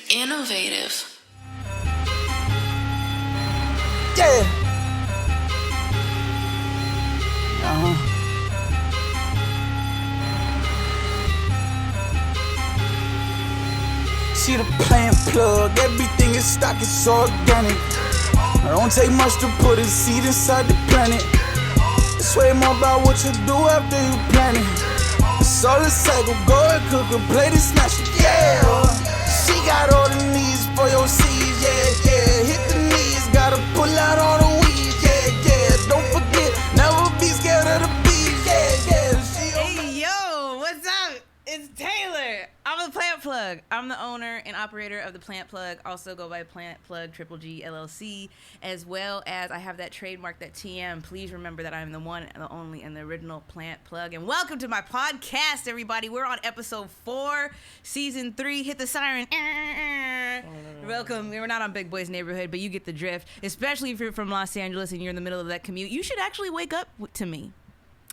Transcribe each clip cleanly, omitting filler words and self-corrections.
Innovative. Yeah. See the plant plug, everything is stock, it's organic. I don't take much to put a seed inside the planet. It's way more about what you do after you plant it. It's all a cycle, go and cook a plate and smash it, yeah. She got all the needs for your seeds, yeah, yeah. Hit the knees, gotta pull out all the weeds, yeah, yeah. Don't forget, never be scared of the bees, yeah, yeah. Hey, yo, what's up? It's Taylor. I'm the Plant Plug. I'm the owner and operator of the Plant Plug, also go by Plant Plug Triple G LLC, as well as I have that trademark, that TM. Please remember that I'm the one and the only and the original Plant Plug. And welcome to my podcast, everybody. We're on episode 4, season 3. Hit the siren. Welcome. We're not on Big Boy's Neighborhood, but you get the drift. Especially if you're from Los Angeles and you're in the middle of that commute, you should actually wake up to me.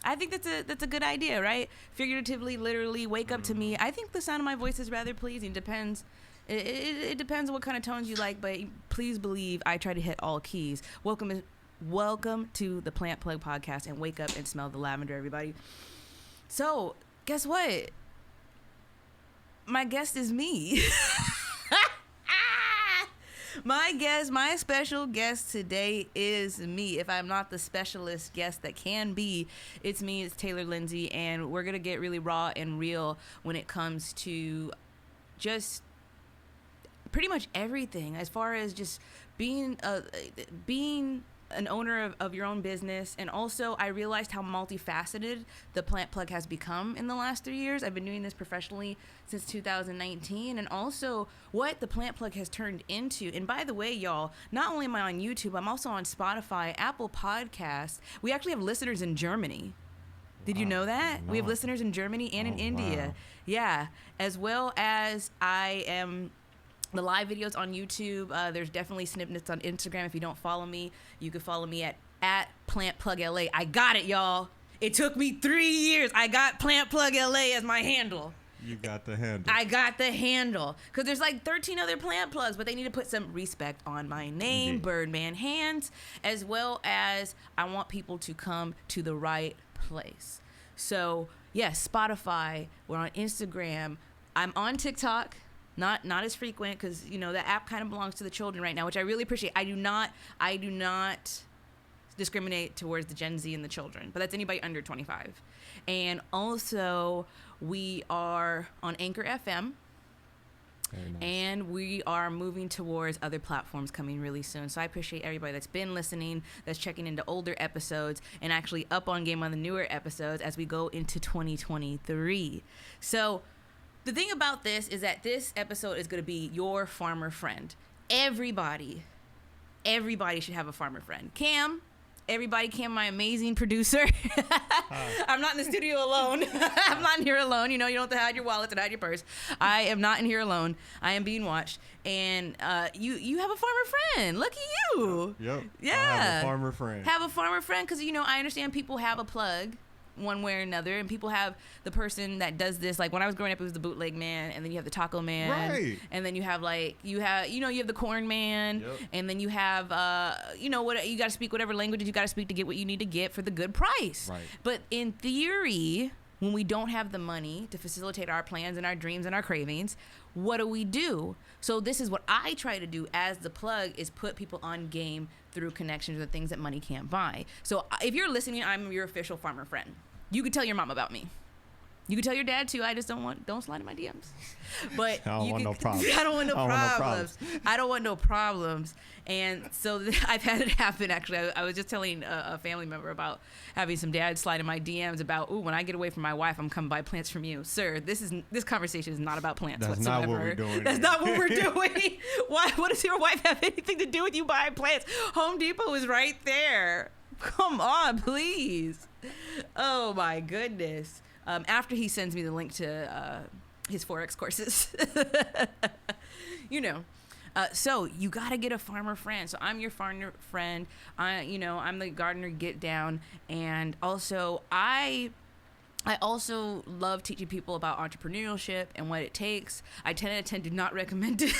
I think that's a good idea, right? Figuratively, literally, wake up to me. I think the sound of my voice is rather pleasing. Depends. It depends on what kind of tones you like, but please believe I try to hit all keys. Welcome to the Plant Plug podcast, and wake up and smell the lavender, everybody. So, guess what? My guest is me. My special guest today is me. If I'm not the specialist guest that can be, it's me, it's Taylor Lindsay, and we're going to get really raw and real when it comes to just pretty much everything, as far as just being an owner of your own business. And also, I realized how multifaceted the Plant Plug has become in the last 3 years. I've been doing this professionally since 2019, and also what the Plant Plug has turned into. And by the way, y'all, not only am I on YouTube, I'm also on Spotify, Apple Podcasts. We actually have listeners in Germany. Did you know that? No. We have listeners in Germany and in India. Wow. Yeah, as well as the live videos on YouTube. There's definitely snippets on Instagram. If you don't follow me, you can follow me at Plant Plug LA. I got it, y'all. It took me 3 years. I got Plant Plug LA as my handle. You got the handle. I got the handle. Because there's like 13 other Plant Plugs, but they need to put some respect on my name, Indeed. Birdman Hands, as well as I want people to come to the right place. So, yes, Spotify. We're on Instagram. I'm on TikTok. Not as frequent, because the app kind of belongs to the children right now, which I really appreciate. I do not discriminate towards the Gen Z and the children, but that's anybody under 25. And also, we are on Anchor FM. Very nice. And we are moving towards other platforms coming really soon. So I appreciate everybody that's been listening, that's checking into older episodes, and actually up on game on the newer episodes as we go into 2023. So the thing about this is that this episode is going to be your farmer friend. Everybody should have a farmer friend. Cam, my amazing producer. I'm not in the studio alone. I'm not in here alone. You don't have to hide your wallet and hide your purse. I am not in here alone. I am being watched. And you have a farmer friend. Look at you. Yep. Yeah. I have a farmer friend. Have a farmer friend, because, I understand people have a plug one way or another, and people have the person that does this. Like when I was growing up, it was the bootleg man, and then you have the taco man, right? And then you have you have the corn man, yep. And then you have what you got to speak whatever languages you got to speak to get what you need to get for the good price. Right. But in theory, when we don't have the money to facilitate our plans and our dreams and our cravings, what do? So this is what I try to do as the plug, is put people on game through connections with things that money can't buy. So if you're listening, I'm your official farmer friend. You could tell your mom about me. You could tell your dad too. I just don't slide in my DMs. But I don't want no problems. I don't want no problems. And so I've had it happen, actually. I was just telling a family member about having some dads slide in my DMs about, when I get away from my wife, I'm coming buy plants from you. Sir, this conversation is not about plants whatsoever. That's not what we're doing. That's not what we're doing. Why does your wife have anything to do with you buying plants? Home Depot is right there. Come on, please. Oh, my goodness. After he sends me the link to his Forex courses. So you got to get a farmer friend. So I'm your farmer friend. I'm the gardener get down. And also, I also love teaching people about entrepreneurship and what it takes. I 10 out of 10 do not recommend it.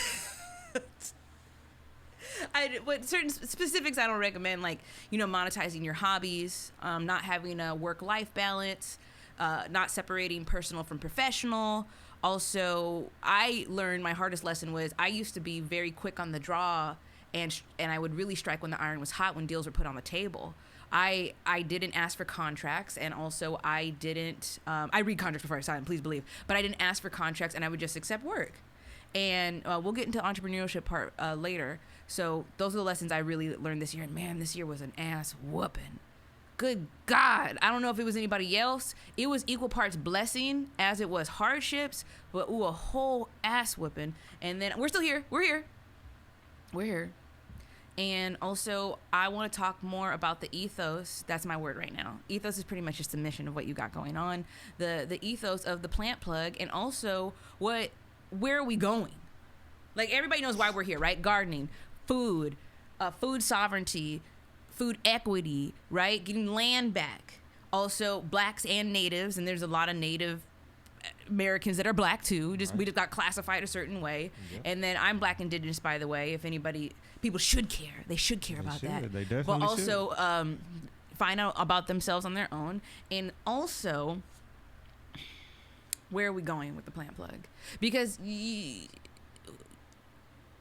But certain specifics I don't recommend, like, monetizing your hobbies, not having a work-life balance, not separating personal from professional. Also, I learned my hardest lesson was I used to be very quick on the draw, and I would really strike when the iron was hot when deals were put on the table. I didn't ask for contracts, and also I didn't. I read contracts before I sign, please believe, but I didn't ask for contracts, and I would just accept work. And we'll get into the entrepreneurship part later. So those are the lessons I really learned this year. And man, this year was an ass whooping. Good God. I don't know if it was anybody else. It was equal parts blessing as it was hardships, but a whole ass whooping. And then we're still here. We're here. And also, I want to talk more about the ethos. That's my word right now. Ethos is pretty much just the mission of what you got going on. The ethos of the plant plug, and also where are we going? Like, everybody knows why we're here, right? Gardening, food, food sovereignty, food equity, right? Getting land back. Also, blacks and natives, and there's a lot of Native Americans that are black too. We just got classified a certain way. Yep. And then I'm black indigenous, by the way. If anybody, people should care. They should care about that. They definitely but also find out about themselves on their own. And also, where are we going with the plant plug? Because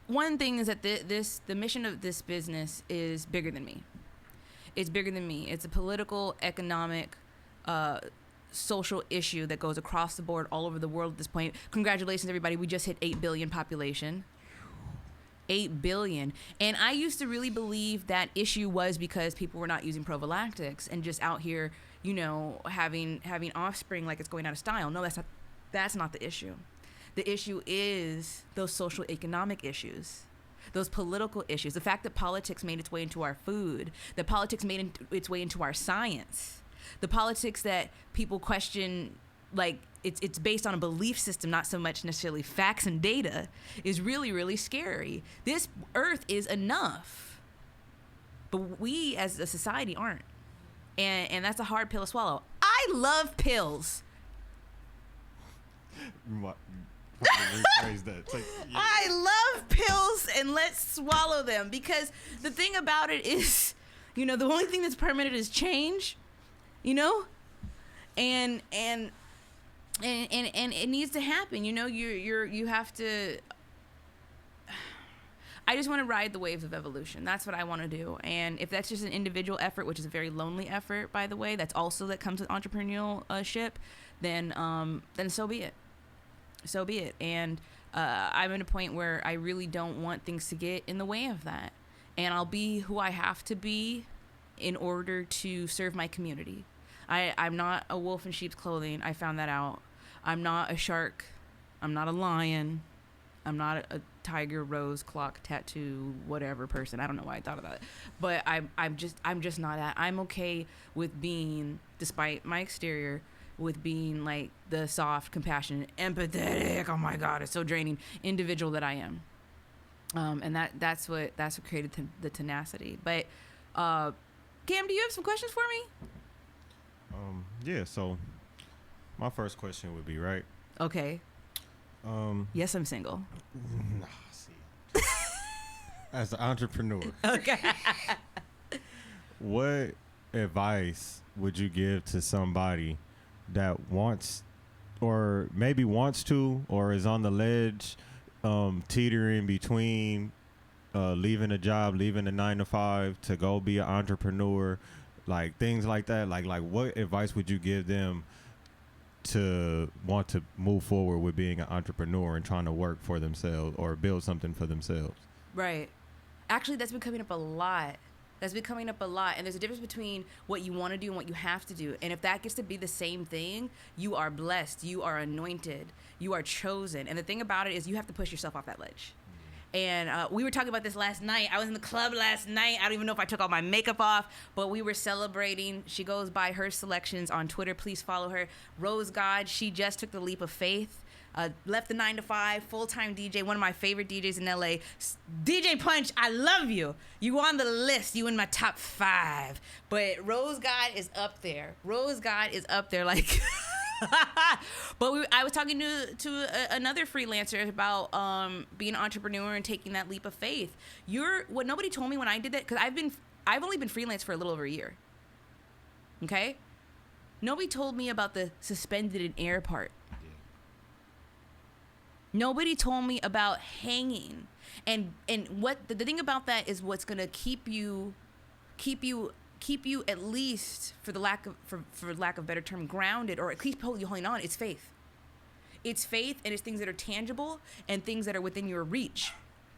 one thing is that the mission of this business is bigger than me. It's bigger than me. It's a political, economic, social issue that goes across the board all over the world at this point. Congratulations, everybody. We just hit 8 billion population. 8 billion. And I used to really believe that issue was because people were not using prophylactics and just out here, having offspring like it's going out of style. No, that's not the issue. The issue is those social economic issues, those political issues, the fact that politics made its way into our food, that politics made its way into our science, the politics that people question, like it's based on a belief system, not so much necessarily facts and data, is really, really scary. This earth is enough, but we as a society aren't. And that's a hard pill to swallow. I love pills. Rephrase that. I love pills, and let's swallow them, because the thing about it is, the only thing that's permanent is change, and it needs to happen. You have to. I just want to ride the waves of evolution. That's what I want to do. And if that's just an individual effort, which is a very lonely effort, by the way, that comes with entrepreneurship, then so be it. So be it. And I'm at a point where I really don't want things to get in the way of that. And I'll be who I have to be in order to serve my community. I'm not a wolf in sheep's clothing. I found that out. I'm not a shark. I'm not a lion. I'm not a tiger, rose, clock, tattoo, whatever person. I don't know why I thought of that. But I'm just not that. I'm okay with being, despite my exterior, with being like the soft, compassionate, empathetic, oh my God, it's so draining individual that I am. And that's what created the tenacity. But Cam, do you have some questions for me? Yeah, so my first question would be, right? Okay. Yes, I'm single. Nah, see. As an entrepreneur. Okay. What advice would you give to somebody that wants, or maybe wants to, or is on the ledge, teetering between leaving a job, leaving a 9-to-5 to go be an entrepreneur, like things like that? Like what advice would you give them to want to move forward with being an entrepreneur and trying to work for themselves or build something for themselves? Right. Actually, that's been coming up a lot. And there's a difference between what you want to do and what you have to do. And if that gets to be the same thing, you are blessed, you are anointed, you are chosen. And the thing about it is you have to push yourself off that ledge. And we were talking about this last night. I was in the club last night. I don't even know if I took all my makeup off, but we were celebrating. She goes by Her Selections on Twitter. Please follow her. Rose God, she just took the leap of faith. Left the 9-to-5, full-time DJ, one of my favorite DJs in LA. DJ Punch, I love you. You on the list. You in my top 5. But Rose God is up there. Like But I was talking to another freelancer about being an entrepreneur and taking that leap of faith. What nobody told me when I did that, because I've only been freelance for a little over a year. Okay? Nobody told me about the suspended in air part. Yeah. Nobody told me about hanging. And what the thing about that is what's gonna keep you at least, for lack of better term, grounded, or at least holding on. It's faith. It's faith, and it's things that are tangible and things that are within your reach.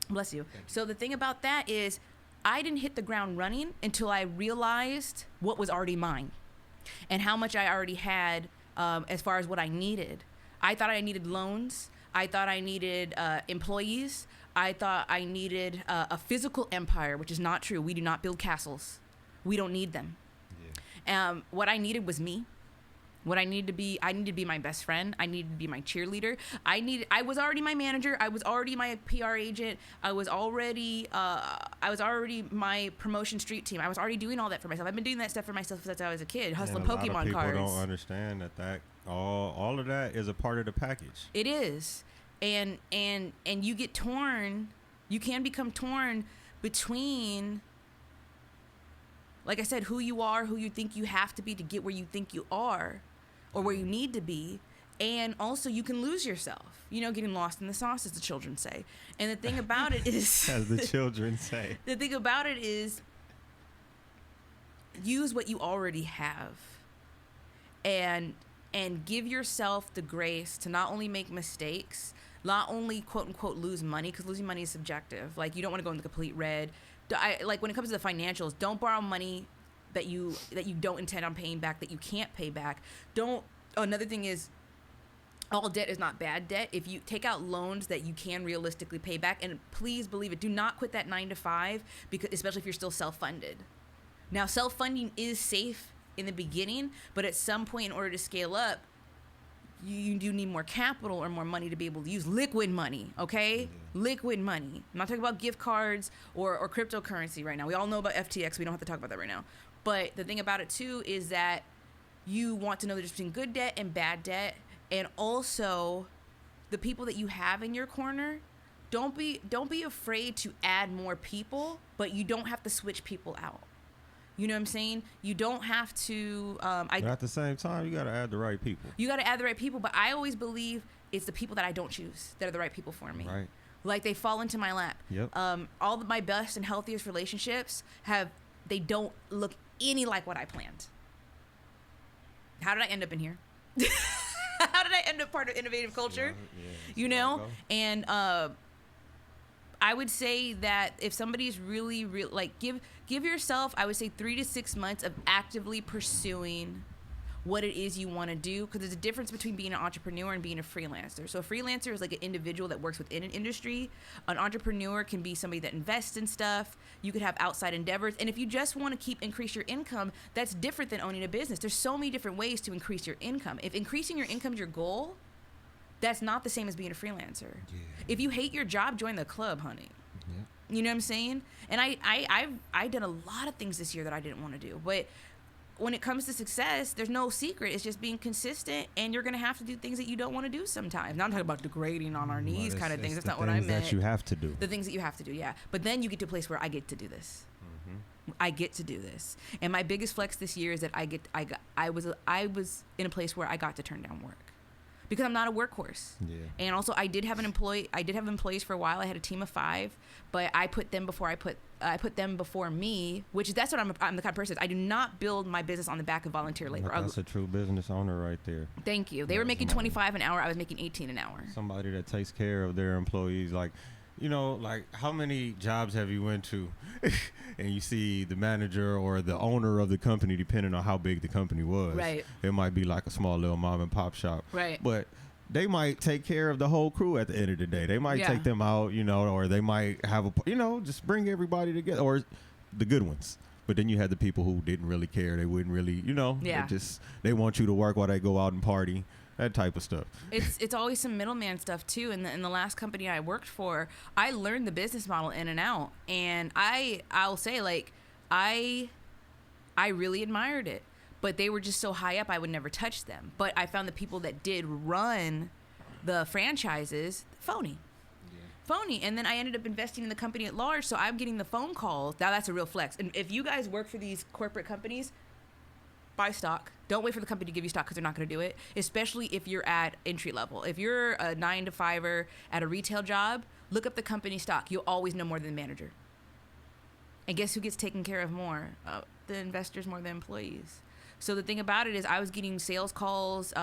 Bless you. So the thing about that is, I didn't hit the ground running until I realized what was already mine and how much I already had as far as what I needed. I thought I needed loans. I thought I needed employees. I thought I needed a physical empire, which is not true. We do not build castles. We don't need them. Yeah. What I needed was me. What I needed to be, I needed to be my best friend. I needed to be my cheerleader. I was already my manager. I was already my PR agent. I was already my promotion street team. I was already doing all that for myself. I've been doing that stuff for myself since I was a kid, hustling Pokemon cards. A lot of people don't understand that all of that is a part of the package. It is. And you get torn. You can become torn between, like I said, who you are, who you think you have to be to get where you think you are or where you need to be. And also you can lose yourself, getting lost in the sauce, as the children say. And the thing about it is, as the children say, the thing about it is, use what you already have and give yourself the grace to not only make mistakes, not only quote unquote lose money, because losing money is subjective. Like, you don't want to go in the complete red. Like, when it comes to the financials, don't borrow money that you don't intend on paying back, that you can't pay back. Another thing is, all debt is not bad debt. If you take out loans that you can realistically pay back, and please believe it, do not quit that 9 to 5, because especially if you're still self-funded. Now, self-funding is safe in the beginning, but at some point, in order to scale up, you do need more capital or more money to be able to use liquid money, okay? Mm-hmm. Liquid money. I'm not talking about gift cards or cryptocurrency right now. We all know about FTX. We don't have to talk about that right now. But the thing about it, too, is that you want to know the difference between good debt and bad debt. And also, the people that you have in your corner, don't be afraid to add more people, but you don't have to switch people out. You know what I'm saying? You don't have to. But at the same time, you got to add the right people. You got to add the right people, but I always believe it's the people that I don't choose that are the right people for me. Right. Like, they fall into my lap. Yep. All of my best and healthiest relationships they don't look any like what I planned. How did I end up in here? How did I end up part of innovative culture? Yeah, And I would say that if somebody's really like, give yourself, I would say 3 to 6 months of actively pursuing what it is you want to do, because there's a difference between being an entrepreneur and being a freelancer. So a freelancer is like an individual that works within an industry. An entrepreneur can be somebody that invests in stuff. You could have outside endeavors. And if you just want to increase your income, that's different than owning a business. There's so many different ways to increase your income. If increasing your income is your goal, that's not the same as being a freelancer. Yeah. If you hate your job, join the club, honey. Yeah. You know what I'm saying? And I've done a lot of things this year that I didn't want to do. But when it comes to success, there's no secret. It's just being consistent, and you're going to have to do things that you don't want to do sometimes. Now, I'm talking about degrading on our knees kind of things. That's not what I meant. That you have to do. The things that you have to do, yeah. But then you get to a place where I get to do this. Mm-hmm. I get to do this. And my biggest flex this year is that I was in a place where I got to turn down work. Because I'm not a workhorse. Yeah. And also, I did have employees for a while. I had a team of 5, but I put them before I put them before me, that's what I'm the kind of person. I do not build my business on the back of volunteer labor. That's a true business owner right there. Thank you. They were making $25 an hour. I was making $18 an hour. Somebody that takes care of their employees. Like, like, how many jobs have you went to and you see the manager or the owner of the company, depending on how big the company was. Right. It might be like a small little mom and pop shop. Right. But they might take care of the whole crew at the end of the day. They might take them out, or they might have just bring everybody together, or the good ones. But then you had the people who didn't really care. They wouldn't really, they want you to work while they go out and party. That type of stuff. It's always some middleman stuff too. In the last company I worked for, I learned the business model in and out, and I'll say, like, I really admired it. but they were just so high up I would never touch them. But I found the people that did run the franchises phony. Phony. And then I ended up investing in the company at large, so I'm getting the phone calls. Now that's a real flex. And if you guys work for these corporate companies, buy stock. Don't wait for the company to give you stock because they're not going to do it, especially if you're at entry level. If you're a 9-to-5er at a retail job, look up the company stock. You'll always know more than the manager. And guess who gets taken care of more? The investors more than employees. So the thing about it is I was getting sales calls,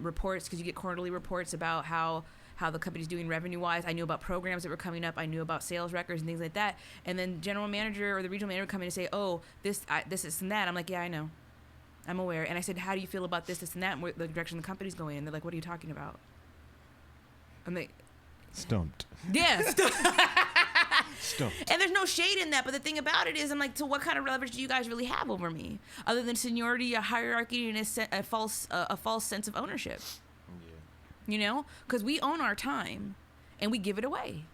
reports, because you get quarterly reports about how the company's doing revenue-wise. I knew about programs that were coming up. I knew about sales records and things like that. And then general manager or the regional manager would come in and say, oh, this, and that. I'm like, yeah, I know. I'm aware. And I said, how do you feel about this, and that, and where the direction the company's going? And they're like, what are you talking about? I'm like... Stumped. Yeah, Stumped. And there's no shade in that, but the thing about it is, I'm like, so what kind of leverage do you guys really have over me? Other than seniority, a hierarchy, and a false sense of ownership. You know, because we own our time and we give it away.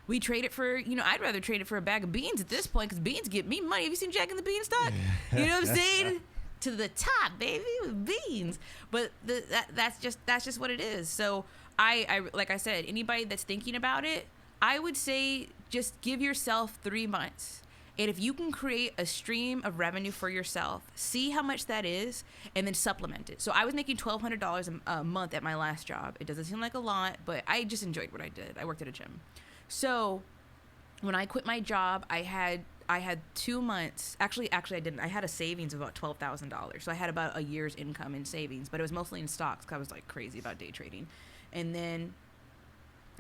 We trade it for, I'd rather trade it for a bag of beans at this point because beans get me money. Have you seen Jack and the Beanstalk? You know what I'm saying? To the top, baby, with beans. But that's just what it is. So I like I said, anybody that's thinking about it, I would say just give yourself 3 months. And if you can create a stream of revenue for yourself, see how much that is, and then supplement it. So I was making $1,200 a month at my last job. It doesn't seem like a lot, but I just enjoyed what I did. I worked at a gym. So when I quit my job, I had 2 months. Actually, I didn't. I had a savings of about $12,000. So I had about a year's income in savings, but it was mostly in stocks because I was like crazy about day trading. And then,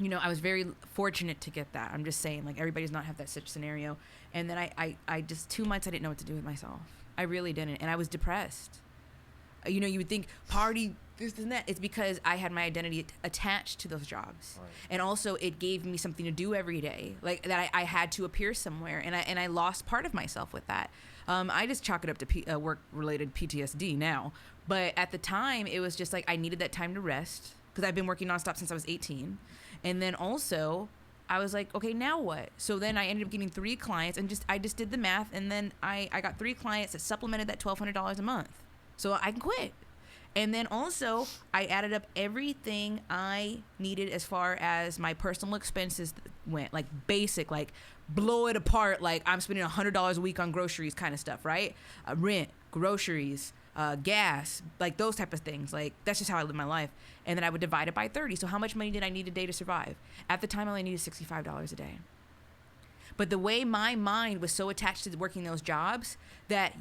I was very fortunate to get that. I'm just saying, like, everybody does not have that such scenario. And then I just 2 months, I didn't know what to do with myself. I really didn't. And I was depressed. You would think party, this and that. It's because I had my identity attached to those jobs. Right. And also it gave me something to do every day. Like that I had to appear somewhere. And I lost part of myself with that. I just chalk it up to work-related PTSD now. But at the time, it was just like I needed that time to rest because I've been working nonstop since I was 18. And then also, I was like, okay, now what? So then I ended up getting 3 clients, and I just did the math, and then I got 3 clients that supplemented that $1,200 a month. So I can quit. And then also, I added up everything I needed as far as my personal expenses went, like basic, like blow it apart, like I'm spending $100 a week on groceries kind of stuff, right? Rent, groceries, gas, like those type of things. Like that's just how I live my life. And then I would divide it by 30. So how much money did I need a day to survive? At the time, I only needed $65 a day. But the way my mind was so attached to working those jobs that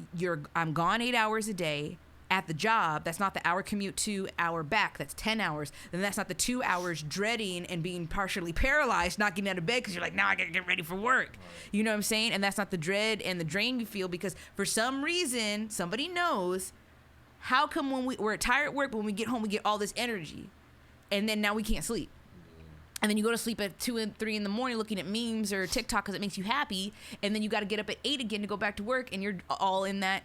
I'm gone 8 hours a day at the job. That's not the hour commute to hour back. That's 10 hours. Then that's not the 2 hours dreading and being partially paralyzed, not getting out of bed because you're like, now I got to get ready for work. You know what I'm saying? And that's not the dread and the drain you feel because for some reason, somebody knows how come when we're tired at work, but when we get home, we get all this energy. And then now we can't sleep. And then you go to sleep at 2 and 3 in the morning looking at memes or TikTok because it makes you happy. And then you got to get up at 8 again to go back to work. And you're all in that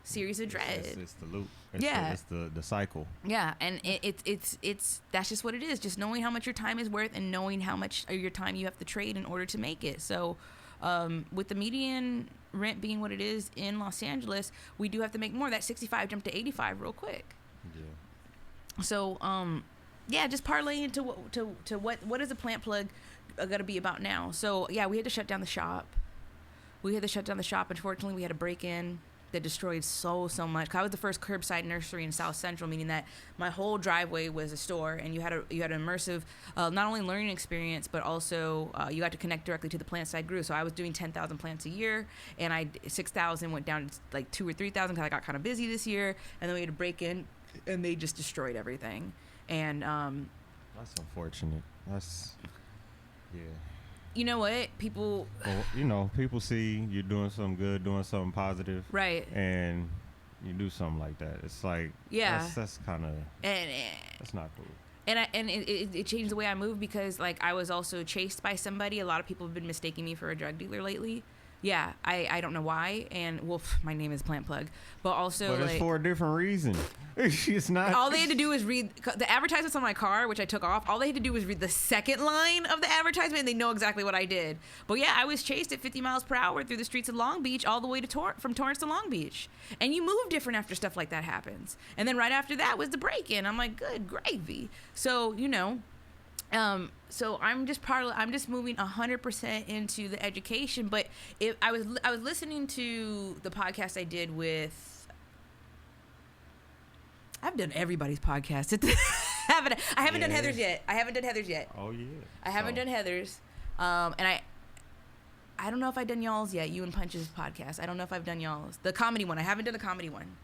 series of dread. It's the loop. It's the cycle. Yeah. And it's that's just what it is. Just knowing how much your time is worth and knowing how much of your time you have to trade in order to make it. So with the median rent being what it is in Los Angeles, we do have to make more. That 65 jumped to 85 real quick. Yeah. So, yeah, just parlaying to what is a plant plug going to be about now. So, yeah, we had to shut down the shop. Unfortunately, we had a break-in that destroyed so much. I was the first curbside nursery in South Central, meaning that my whole driveway was a store, and you had an immersive, not only learning experience, but also you got to connect directly to the plants I grew. So I was doing 10,000 plants a year, and 6,000 went down to like 2,000 or 3,000 because I got kind of busy this year, and then we had to break in, and they just destroyed everything. And that's unfortunate. Yeah. You know what? People... Well, people see you doing something good, doing something positive. Right. And you do something like that. It's like... Yeah. That's kind of... That's not cool. And it changed the way I move because, like, I was also chased by somebody. A lot of people have been mistaking me for a drug dealer lately. Yeah, I don't know why, and well, my name is Plant Plug, but also But it's for a different reason. It's not. all they had to do was read the advertisements on my car, which I took off. All they had to do was read the second line of the advertisement, and they know exactly what I did. But yeah, I was chased at 50 miles per hour through the streets of Long Beach, all the way to from Torrance to Long Beach. And you move different after stuff like that happens. And then right after that was the break-in. I'm like, good gravy. So so I'm just moving 100% into the education. But I was listening to the podcast I did with. I've done everybody's podcast. I haven't done Heather's yet. Oh yeah. I haven't done Heather's, and I don't know if I've done y'all's yet. You and Punch's podcast. I don't know if I've done y'all's. The comedy one. I haven't done the comedy one.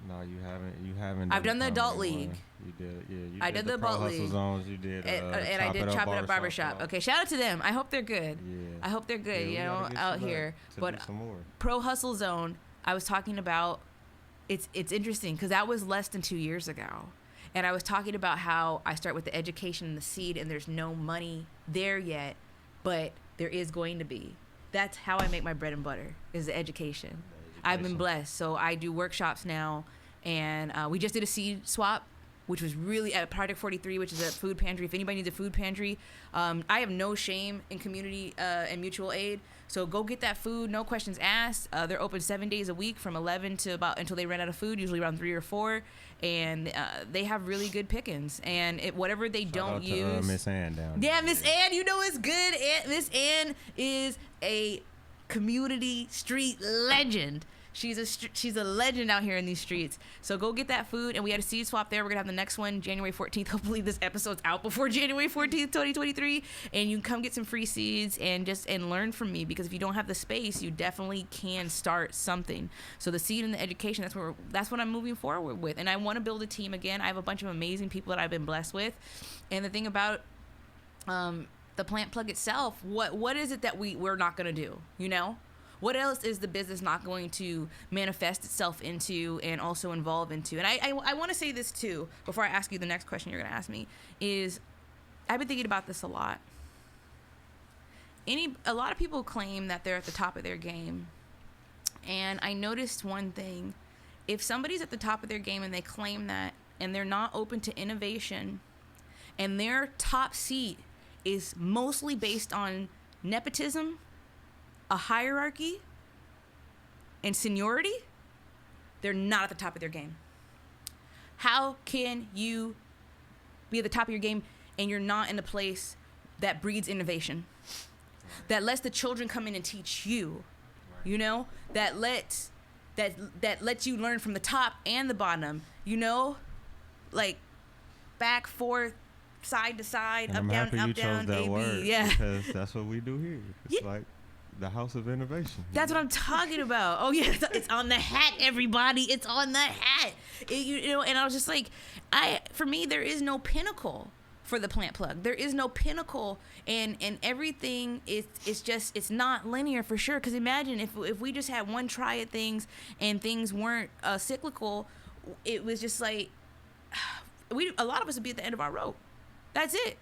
No, you haven't. You haven't. I've done the adult league. You did. Yeah. You I did the Pro adult Hustle league. Zones. You did. And I did Chop It Up Barbershop. Okay, shout out to them. I hope they're good. Yeah. I hope they're good. Yeah, out here. But some more. Pro Hustle Zone. I was talking about. It's interesting because that was less than 2 years ago. And I was talking about how I start with the education and the seed, and there's no money there yet, but there is going to be. That's how I make my bread and butter, is the education. I've been blessed. So I do workshops now, and we just did a seed swap, which was really at Project 43, which is a food pantry. If anybody needs a food pantry, I have no shame in community and mutual aid. So go get that food, no questions asked. They're open 7 days a week from 11 to about until they run out of food, usually around 3 or 4. And they have really good pickings. And whatever they don't use. Miss Ann down there. Yeah, there. Miss Ann, you know it's good. Miss Ann is a community street legend. She's a legend out here in these streets. So go get that food. And we had a seed swap there. We're going to have the next one January 14th. Hopefully this episode's out before January 14th, 2023. And you can come get some free seeds and learn from me. Because if you don't have the space, you definitely can start something. So the seed and the education, that's what I'm moving forward with. And I want to build a team again. I have a bunch of amazing people that I've been blessed with. And the thing about the Plant Plug itself, what is it that we're not going to do, you know? What else is the business not going to manifest itself into and also involve into? And I want to say this too, before I ask you the next question you're going to ask me, is I've been thinking about this a lot. A lot of people claim that they're at the top of their game. And I noticed one thing. If somebody's at the top of their game and they claim that, and they're not open to innovation, and their top seat is mostly based on nepotism, a hierarchy, and seniority, they're not at the top of their game. How can you be at the top of your game and you're not in a place that breeds innovation, that lets the children come in and teach you, you know, that lets you learn from the top and the bottom, you know, like back, forth, side to side, and up, I'm down, happy up, you down, chose that A, word, B, yeah. because that's what we do here. It's like the house of innovation. That's what I'm talking about. Oh yeah, it's on the hat, everybody. It's on the hat. You know, and I was just like, for me, there is no pinnacle for the Plant Plug. There is no pinnacle, and everything it's not linear for sure. Because imagine if we just had one try at things and things weren't cyclical, it was just like a lot of us would be at the end of our rope. That's it.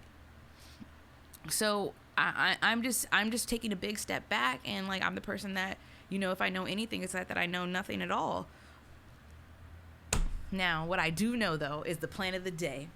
So I'm just taking a big step back, and like I'm the person that, you know, if I know anything, it's that I know nothing at all. Now, what I do know though is the plant of the day.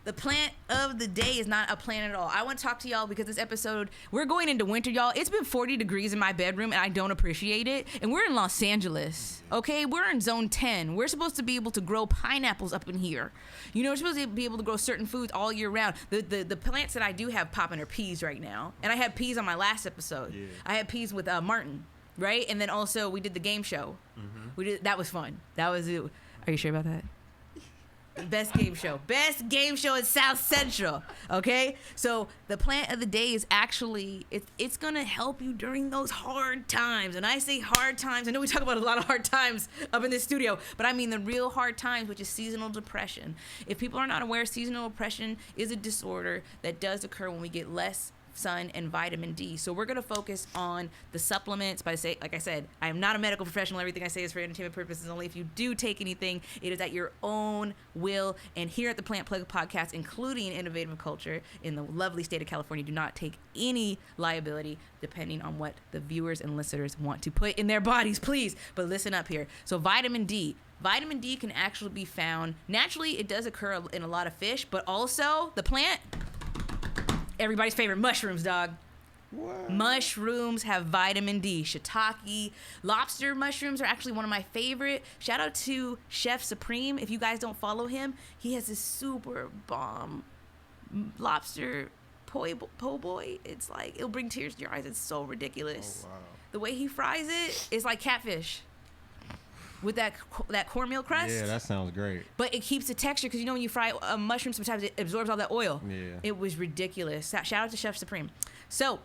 The plant of the day is not a plant at all. I want to talk to y'all because this episode, we're going into winter, y'all. It's been 40 degrees in my bedroom, and I don't appreciate it. And we're in Los Angeles, okay? We're in zone 10. We're supposed to be able to grow pineapples up in here. You know, we're supposed to be able to grow certain foods all year round. The plants that I do have popping are peas right now. And I had peas on my last episode. Yeah. I had peas with Martin, right? And then also we did the game show. Mm-hmm. That was fun. That was it. Are you sure about that? Best game show in South Central. Okay, so the plant of the day is actually it's gonna help you during those hard times. And I say hard times, I know we talk about a lot of hard times up in this studio, but I mean the real hard times, which is seasonal depression. If people are not aware, seasonal depression is a disorder that does occur when we get less sun, and vitamin D. So we're going to focus on the supplements. But like I said, I am not a medical professional. Everything I say is for entertainment purposes only. If you do take anything, it is at your own will. And here at the Plant Plug Podcast, including Innovative Culture in the lovely state of California, do not take any liability depending on what the viewers and listeners want to put in their bodies, please. But listen up here. So vitamin D. Vitamin D can actually be found naturally. It does occur in a lot of fish, but also the plant, everybody's favorite, mushrooms, dog. What? Mushrooms have vitamin D. Shiitake, lobster mushrooms are actually one of my favorite. Shout out to Chef Supreme. If you guys don't follow him, he has this super bomb lobster po' boy. It's like, it'll bring tears to your eyes. It's so ridiculous. Oh, wow. The way he fries it is like catfish with that cornmeal crust. Yeah, that sounds great. But it keeps the texture, because you know when you fry a mushroom, sometimes it absorbs all that oil. Yeah. It was ridiculous. Shout out to Chef Supreme. So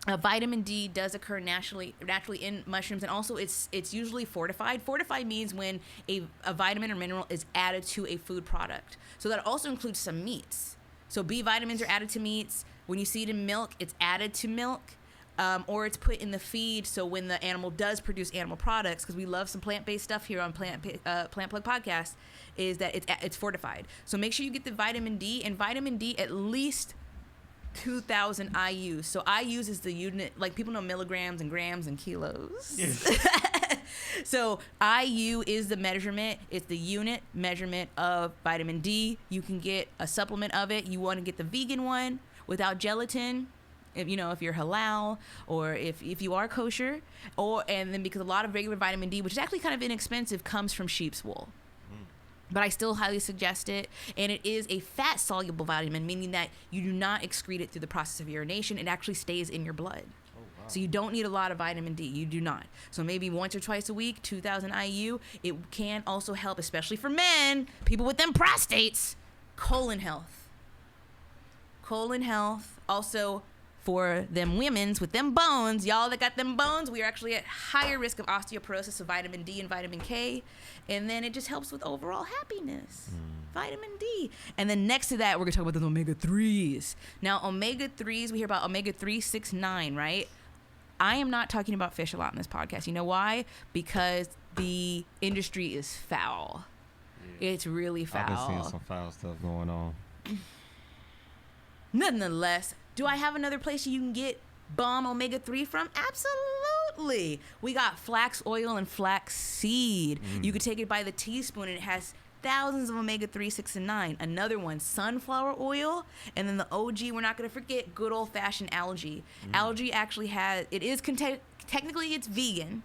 vitamin D does occur naturally in mushrooms, and also it's usually fortified. Fortified means when a vitamin or mineral is added to a food product. So that also includes some meats. So B vitamins are added to meats. When you see it in milk, it's added to milk. Or it's put in the feed, so when the animal does produce animal products, because we love some plant-based stuff here on Plant Plug Podcast, is that it's fortified. So make sure you get the vitamin D, and vitamin D at least 2,000 IUs. So IUs is the unit, like people know milligrams and grams and kilos. Yes. So IU is the measurement. It's the unit measurement of vitamin D. You can get a supplement of it. You want to get the vegan one without gelatin. If you're halal, or if you are kosher, and then because a lot of regular vitamin D, which is actually kind of inexpensive, comes from sheep's wool. But I still highly suggest it. And it is a fat soluble vitamin, meaning that you do not excrete it through the process of urination. It actually stays in your blood. Oh, wow. So you don't need a lot of vitamin D. You do not. So maybe once or twice a week, 2,000 IU. It can also help, especially for men, people with them prostates, colon health. Colon health. Also, for them women's with them bones, y'all that got them bones, we are actually at higher risk of osteoporosis, so vitamin D and vitamin K. And then it just helps with overall happiness. Vitamin D. And then next to that, we're going to talk about the omega-3s. Now, omega-3s, we hear about omega-3, 6, 9, right? I am not talking about fish a lot in this podcast. You know why? Because the industry is foul. Yeah. It's really foul. I've been seeing some foul stuff going on. Nonetheless, do I have another place you can get bomb omega-3 from? Absolutely. We got flax oil and flax seed. You could take it by the teaspoon, and it has thousands of omega-3, 6, and 9. Another one, sunflower oil. And then the OG, we're not going to forget, good old-fashioned algae. Algae actually technically it's vegan.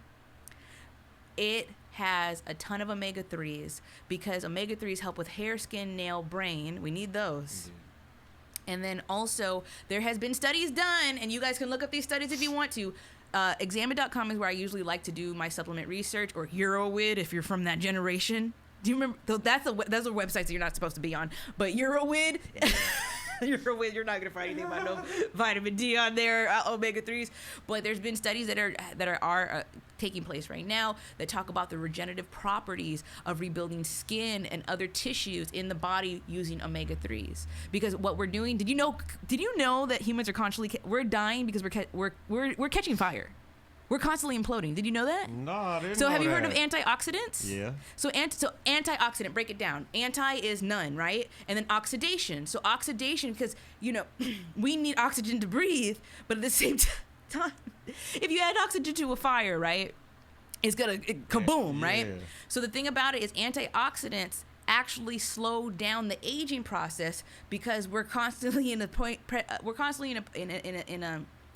It has a ton of omega-3s because omega-3s help with hair, skin, nail, brain. We need those. And then also, there has been studies done, and you guys can look up these studies if you want to. Examine.com is where I usually like to do my supplement research, or Eurowid if you're from that generation. Do you remember? Those are websites that you're not supposed to be on. But Eurowid, Eurowid, you're not going to find anything about no vitamin D on there, omega-3s. But there's been studies that are taking place right now that talk about the regenerative properties of rebuilding skin and other tissues in the body using omega-3s. Because what we're doing, did you know that humans are constantly we're dying because we're catching fire. We're constantly imploding. Did you know that? No, I didn't know. So have you heard of antioxidants? Yeah. So antioxidant, break it down. Anti is none, right? And then oxidation. So oxidation, because we need oxygen to breathe, but at the same time, if you add oxygen to a fire, right, it's gonna kaboom, right? Yeah. So the thing about it is antioxidants actually slow down the aging process because we're constantly in a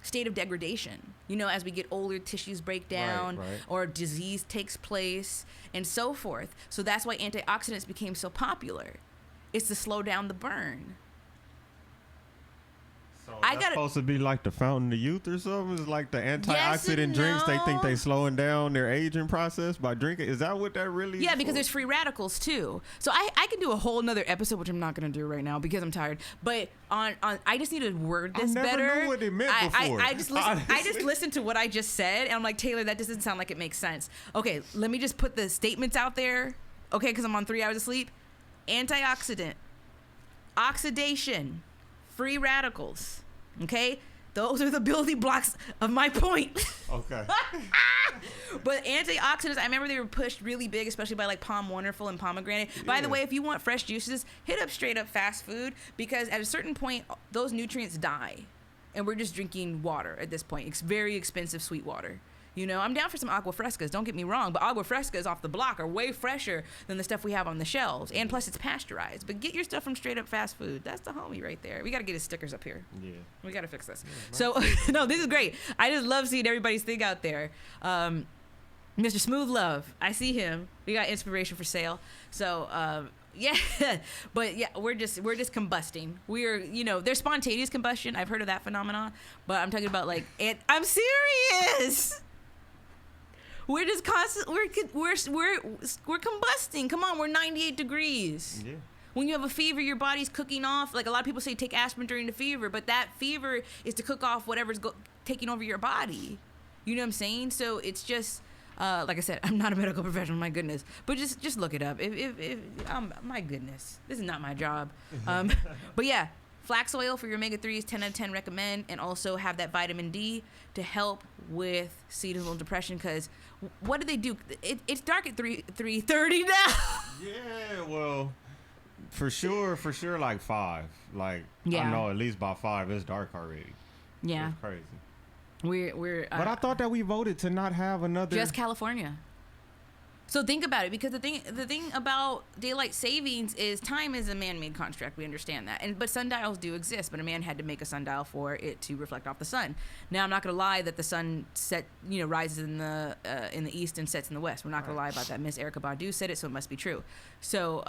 state of degradation. As we get older, tissues break down, right. Or disease takes place, and so forth. So that's why antioxidants became so popular. It's to slow down the burn. So that's supposed to be like the fountain of youth or something? It's like the antioxidant drinks. They think they slowing down their aging process by drinking. Is that what that really is? Yeah, because there's free radicals too. So I can do a whole nother episode, which I'm not going to do right now because I'm tired. But on I just need to word this better. I never knew what it meant before. I just listened to what I just said, and I'm like, Taylor, that doesn't sound like it makes sense. Okay, let me just put the statements out there. Okay, because I'm on 3 hours of sleep. Antioxidant, oxidation, free radicals. Okay, those are the building blocks of my point. Okay. But antioxidants, I remember they were pushed really big, especially by like Palm Wonderful and pomegranate. By the way, if you want fresh juices, hit up straight up fast food, because at a certain point, those nutrients die. And we're just drinking water at this point. It's very expensive sweet water. You know, I'm down for some agua frescas, don't get me wrong, but agua frescas off the block are way fresher than the stuff we have on the shelves. And plus, it's pasteurized. But get your stuff from straight up fast food. That's the homie right there. We got to get his stickers up here. Yeah. We got to fix this. So, no, this is great. I just love seeing everybody's thing out there. Mr. Smooth Love, I see him. We got inspiration for sale. So, yeah, but yeah, we're just combusting. We're, you know, there's spontaneous combustion. I've heard of that phenomenon, but I'm talking about like, I'm serious. We're just constant. We're combusting. Come on, we're 98 degrees. Yeah. When you have a fever, your body's cooking off. Like a lot of people say, take aspirin during the fever, but that fever is to cook off whatever's taking over your body. You know what I'm saying? So it's just. Like I said, I'm not a medical professional, my goodness. But just look it up. If my goodness, this is not my job. But yeah, flax oil for your omega-3s, 10 out of 10 recommend, and also have that vitamin D to help with seasonal depression. Because what do they do? It's dark at 3:30 now. Yeah, well, for sure, like 5. Like I know at least by 5 it's dark already. Yeah, it's crazy. We're but I thought that we voted to not have another. Just California. So think about it, because the thing about daylight savings is time is a man-made construct. We understand that, but sundials do exist. But a man had to make a sundial for it to reflect off the sun. Now I'm not gonna lie that the sun rises in the east and sets in the west. We're not gonna lie about that. Miss Erykah Badu said it, so it must be true. So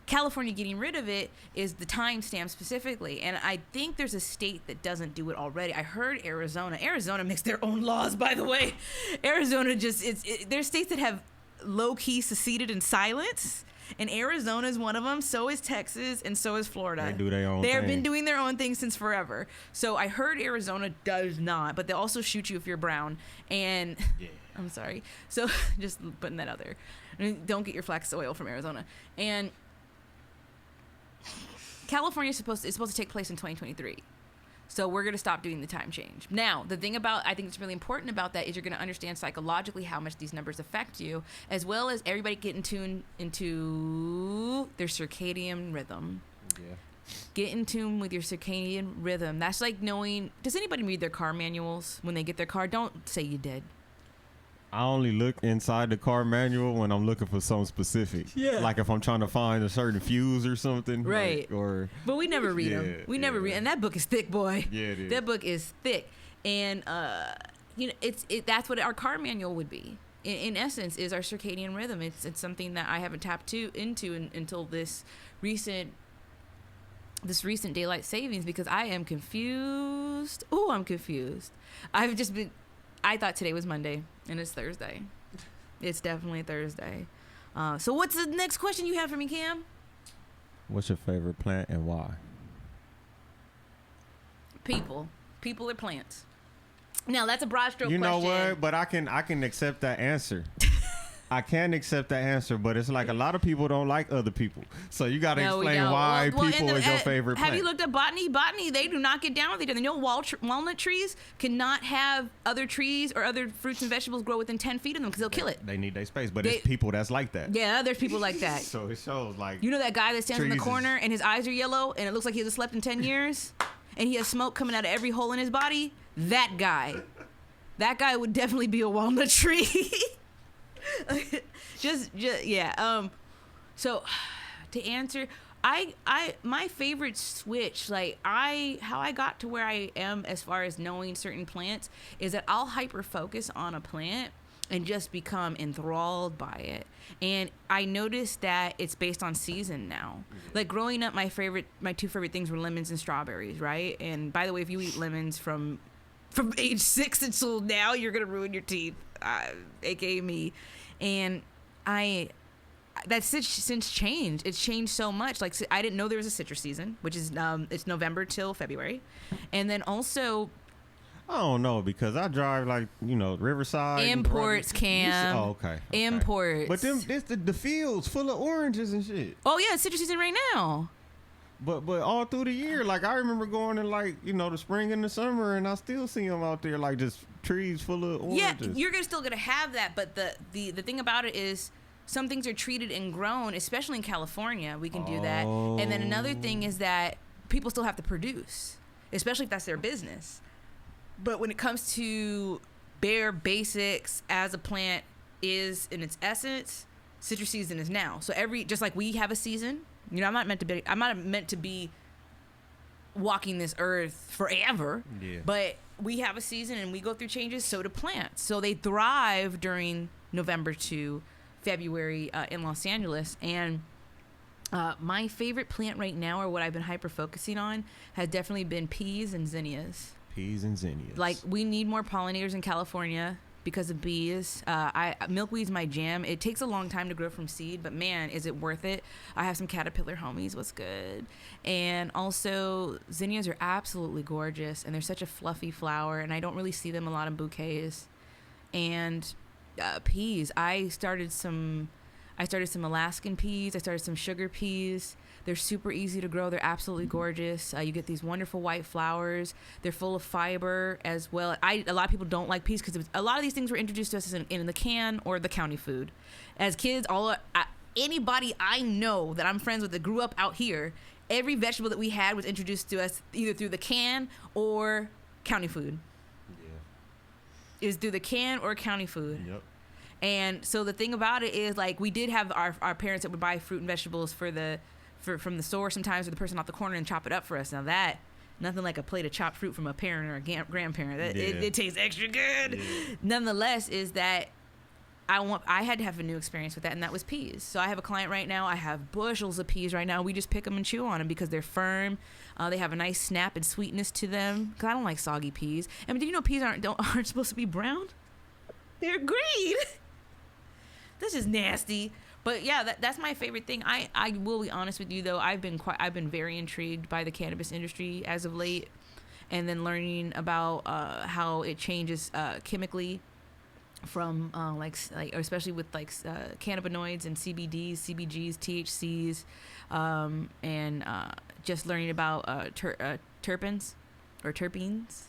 California getting rid of it is the timestamp specifically, and I think there's a state that doesn't do it already. I heard Arizona makes their own laws, by the way. Arizona there's states that have low-key seceded in silence, and Arizona is one of them. So is Texas, and so is Florida. They do their own thing. They've been doing their own thing since forever. So I heard Arizona does not, but they also shoot you if you're brown. And yeah. I'm sorry. So just putting that out there. Don't get your flax oil from Arizona. And California is supposed to take place in 2023. So we're going to stop doing the time change. Now, the thing about, I think it's really important about that is you're going to understand psychologically how much these numbers affect you, as well as everybody get in tune into their circadian rhythm. Yeah. Get in tune with your circadian rhythm. That's like knowing, does anybody read their car manuals when they get their car? Don't say you did. I only look inside the car manual when I'm looking for something specific. Yeah. Like if I'm trying to find a certain fuse or something. Right. But we never read them. We never read. And that book is thick, boy. Yeah, it is. That book is thick. And, that's what our car manual would be. In essence, is our circadian rhythm. It's something that I haven't tapped into until this recent daylight savings, because I am confused. Oh, I'm confused. I thought today was Monday, and it's Thursday. It's definitely Thursday. So what's the next question you have for me, Cam? What's your favorite plant and why? People or plants. Now, that's a broad stroke question. You know what? But I can accept that answer. I can accept that answer, but it's like a lot of people don't like other people. So you got to explain why people is your favorite plant. Have you looked at botany? Botany, they do not get down with each other. You know, walnut trees cannot have other trees or other fruits and vegetables grow within 10 feet of them because they'll kill it. They need their space, but it's people that's like that. Yeah, there's people like that. So it shows like... You know that guy that stands in the corner and his eyes are yellow and it looks like he hasn't slept in 10 years? And he has smoke coming out of every hole in his body? That guy would definitely be a walnut tree. Yeah. So to answer, my favorite switch, how I got to where I am as far as knowing certain plants is that I'll hyper focus on a plant and just become enthralled by it. And I noticed that it's based on season now. Like growing up, my two favorite things were lemons and strawberries, right? And by the way, if you eat lemons from age 6 until now, you're gonna ruin your teeth, aka me. And that's since changed. It's changed so much. Like I didn't know there was a citrus season, which is it's November till February, and then also I don't know because I drive Riverside imports, Cam. Oh, okay. Imports. But the fields full of oranges and shit. Oh yeah, it's citrus season right now. But all through the year, like I remember going in like the spring and the summer, and I still see them out there like just trees full of oranges. Yeah, you're still gonna have that, but the thing about it is some things are treated and grown, especially in California. We can do that, and then another thing is that people still have to produce, especially if that's their business. But when it comes to bare basics, as a plant is in its essence, citrus season is now. So just like we have a season. I'm not meant to be walking this earth forever. Yeah. But we have a season and we go through changes. So do plants. So they thrive during November to February in Los Angeles. And my favorite plant right now, or what I've been hyper focusing on, has definitely been peas and zinnias. Peas and zinnias. Like, we need more pollinators in California because of bees. Milkweed's my jam. It takes a long time to grow from seed, but man, is it worth it. I have some caterpillar homies. What's good? And also, zinnias are absolutely gorgeous, and they're such a fluffy flower, and I don't really see them a lot in bouquets. And peas. I started some Alaskan peas. I started some sugar peas. They're super easy to grow. They're absolutely gorgeous. You get these wonderful white flowers. They're full of fiber as well. A lot of people don't like peas because a lot of these things were introduced to us in the can or the county food. As kids, anybody I know that I'm friends with that grew up out here, every vegetable that we had was introduced to us either through the can or county food. Yeah. It was through the can or county food. Yep. And so the thing about it is, like, we did have our parents that would buy fruit and vegetables from the store sometimes, or the person off the corner, and chop it up for us. Now that, nothing like a plate of chopped fruit from a parent or a grandparent. It tastes extra good. Yeah. Nonetheless, is that I had to have a new experience with that, and that was peas. So I have a client right now. I have bushels of peas right now. We just pick them and chew on them because they're firm. They have a nice snap and sweetness to them. Because I don't like soggy peas. I mean, do you know peas aren't supposed to be brown? They're green. This is nasty. But yeah, that's my favorite thing. I will be honest with you though. I've been very intrigued by the cannabis industry as of late, and then learning about how it changes chemically from especially with cannabinoids and CBDs, CBGs, THCs, and just learning about terpenes or terpenes.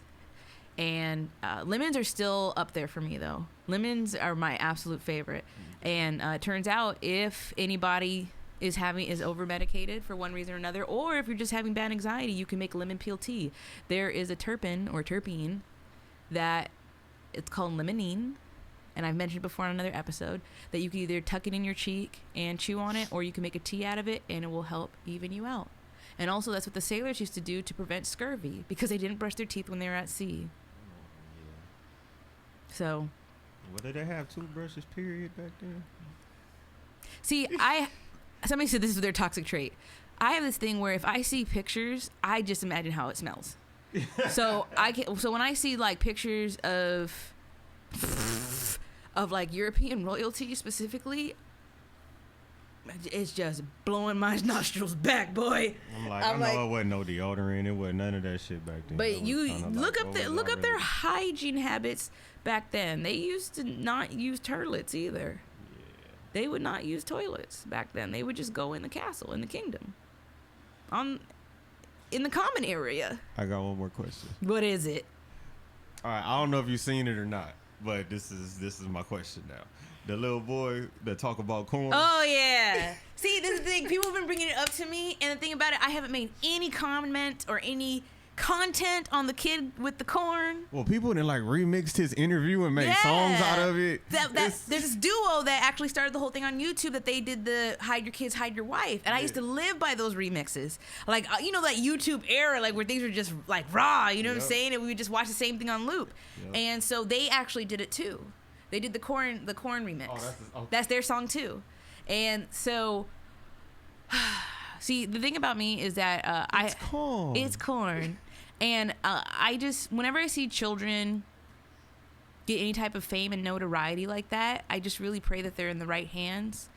And lemons are still up there for me, though. Lemons are my absolute favorite. And it turns out if anybody is over-medicated for one reason or another, or if you're just having bad anxiety, you can make lemon peel tea. There is a terpene or terpene that it's called limonene, and I've mentioned before on another episode, that you can either tuck it in your cheek and chew on it, or you can make a tea out of it, and it will help even you out. And also, that's what the sailors used to do to prevent scurvy, because they didn't brush their teeth when they were at sea. So, what did they have, toothbrushes period back then? See, somebody said this is their toxic trait. I have this thing where if I see pictures, I just imagine how it smells. So when I see like pictures of like European royalty specifically, it's just blowing my nostrils back, boy. I know it wasn't no deodorant. It wasn't none of that shit back then. But you look up their hygiene habits back then. They used to not use toilets either. Yeah. They would not use toilets back then. They would just go in the castle, in the kingdom, in the common area. I got one more question. What is it? All right, I don't know if you've seen it or not, but this is my question now. The little boy that talk about corn. Oh, yeah. See, this is the thing. People have been bringing it up to me, and the thing about it, I haven't made any comment or any content on the kid with the corn. Well, people then like remixed his interview and made songs out of it. There's this duo that actually started the whole thing on YouTube that they did the Hide Your Kids, Hide Your Wife. And I used to live by those remixes. Like, that YouTube era, like where things were just like raw, you know what I'm saying? And we would just watch the same thing on loop. Yep. And so they actually did it too. They did the corn remix. That's their song too. And so, see, the thing about me is that it's corn. And I just, whenever I see children get any type of fame and notoriety like that, I just really pray that they're in the right hands,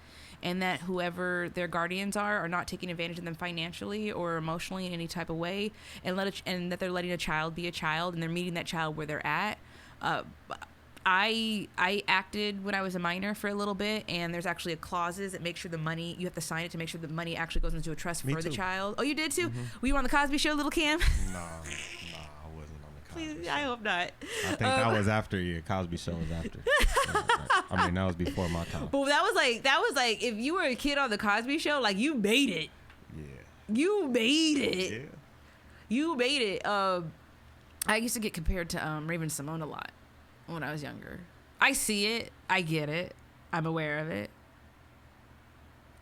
and that whoever their guardians are not taking advantage of them financially or emotionally in any type of way, and that they're letting a child be a child, and they're meeting that child where they're at. I acted when I was a minor for a little bit, and there's actually a clauses that make sure the money, you have to sign it to make sure the money actually goes into a trust for the child. Oh, you did too? Were you on the Cosby Show, little Cam? Nah, I wasn't on the Cosby Show. I hope not. I think that was after you. Cosby Show was after. I mean, that was before my time. But that was like if you were a kid on the Cosby Show, like you made it. Yeah. You made it. Yeah. You made it. I used to get compared to Raven Simone a lot when I was younger. I see it. I get it. I'm aware of it.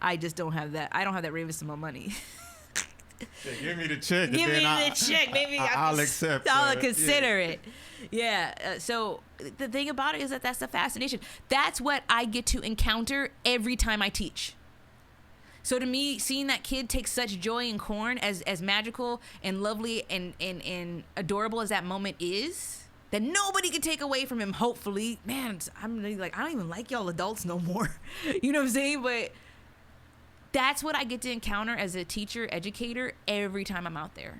I just don't have that. I don't have that Raven Simone money. Yeah, give me the check. Give me the check. Maybe I'll accept. I'll consider it. Yeah. So the thing about it is that's the fascination. That's what I get to encounter every time I teach. So to me, seeing that kid take such joy in corn, as magical and lovely and adorable as that moment is, that nobody can take away from him, hopefully. Man, I'm really like, I don't even like y'all adults no more. You know what I'm saying? But that's what I get to encounter as a teacher, educator, every time I'm out there.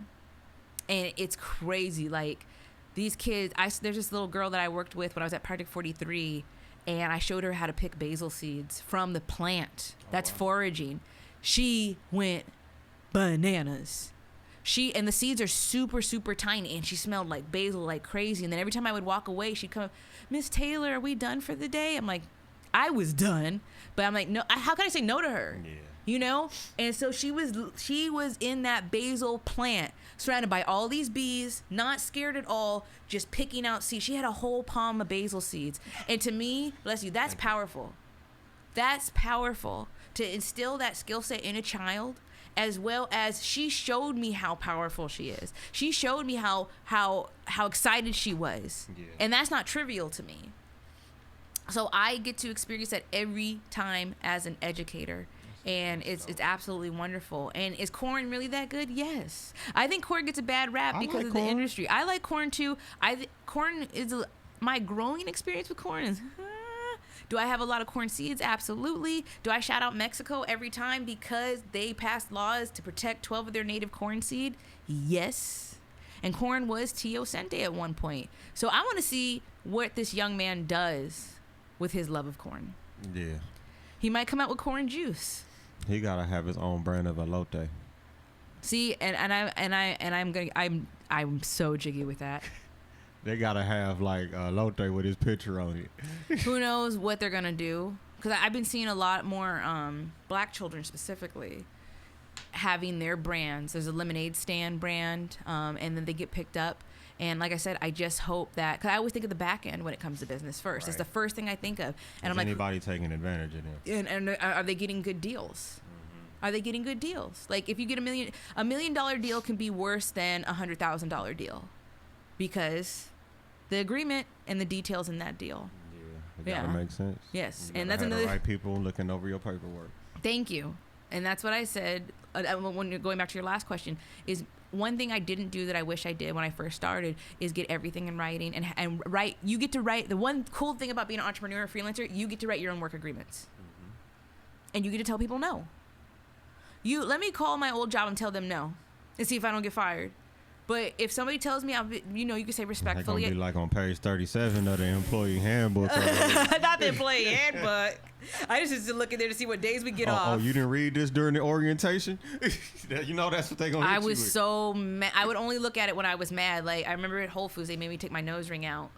And it's crazy. Like, these kids, there's this little girl that I worked with when I was at Project 43, and I showed her how to pick basil seeds from the plant that's foraging. She went bananas. And the seeds are super, super tiny, and she smelled like basil like crazy. And then every time I would walk away, she'd come, Miss Taylor, are we done for the day? I'm like, I was done, but I'm like, no, how can I say no to her? Yeah. You know? And so she was in that basil plant, surrounded by all these bees, not scared at all, just picking out seeds. She had a whole palm of basil seeds. And to me, bless you, that's powerful. That's powerful to instill that skill set in a child, as well as she showed me how powerful she is. She showed me how excited she was. Yeah. And that's not trivial to me. So I get to experience that every time as an educator. And it's absolutely wonderful. And is corn really that good? Yes. I think corn gets a bad rap because of the industry. I like corn too. Corn is my growing experience with corn is. Do I have a lot of corn seeds? Absolutely. Do I shout out Mexico every time because they passed laws to protect 12 of their native corn seed? Yes. And corn was Tio Sente at one point. So I want to see what this young man does with his love of corn. Yeah. He might come out with corn juice. He gotta have his own brand of elote. See, I'm so jiggy with that. They gotta have like elote with his picture on it. Who knows what they're gonna do? Because I've been seeing a lot more black children specifically having their brands. There's a lemonade stand brand, and then they get picked up. And like I said, I just hope that, because I always think of the back end when it comes to business first. Right. It's the first thing I think of. And I'm like, anybody taking advantage of them? And are they getting good deals? Mm-hmm. Are they getting good deals? Like if you get $1 million deal can be worse than $100,000 deal, because the agreement and the details in that deal. Yeah, it gotta make sense. Yes, and that's another. The right people looking over your paperwork. Thank you, and that's what I said. When you're going back to your last question, is one thing I didn't do that I wish I did when I first started is get everything in writing and write. You get to write. The one cool thing about being an entrepreneur or freelancer, you get to write your own work agreements, and you get to tell people no. Let me call my old job and tell them no, and see if I don't get fired. But if somebody tells me, you can say respectfully. It's gonna be like on page 37 of the employee handbook. Not the employee handbook. I just used to look in there to see what days we get off. Oh, you didn't read this during the orientation? That's what they're gonna. I was so mad. I would only look at it when I was mad. Like I remember at Whole Foods, they made me take my nose ring out,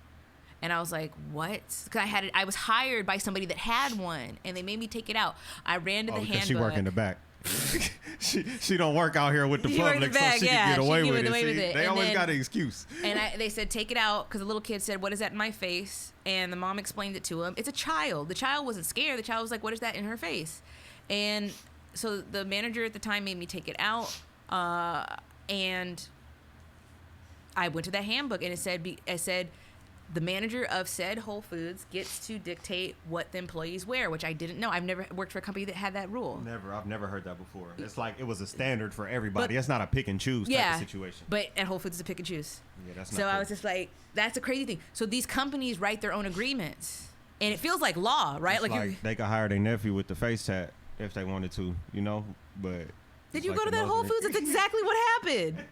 and I was like, "What?" Because I was hired by somebody that had one, and they made me take it out. I ran to the handbook. She work in the back. she don't work out here with the public, so she can get away with it. They always got an excuse. And they said, take it out, because the little kid said, what is that in my face? And the mom explained it to him. It's a child. The child wasn't scared. The child was like, what is that in her face? And so the manager at the time made me take it out, and I went to that handbook, and it said the manager of said Whole Foods gets to dictate what the employees wear, which I didn't know. I've never worked for a company that had that rule. I've never heard that before. It's like it was a standard for everybody. It's not a pick and choose type of situation. But at Whole Foods, it's a pick and choose. Yeah, that's not so cool. I was just like, that's a crazy thing. So these companies write their own agreements, and it feels like law, right? Like they could hire their nephew with the face tat if they wanted to, But did you go to that Whole Foods? That's exactly what happened.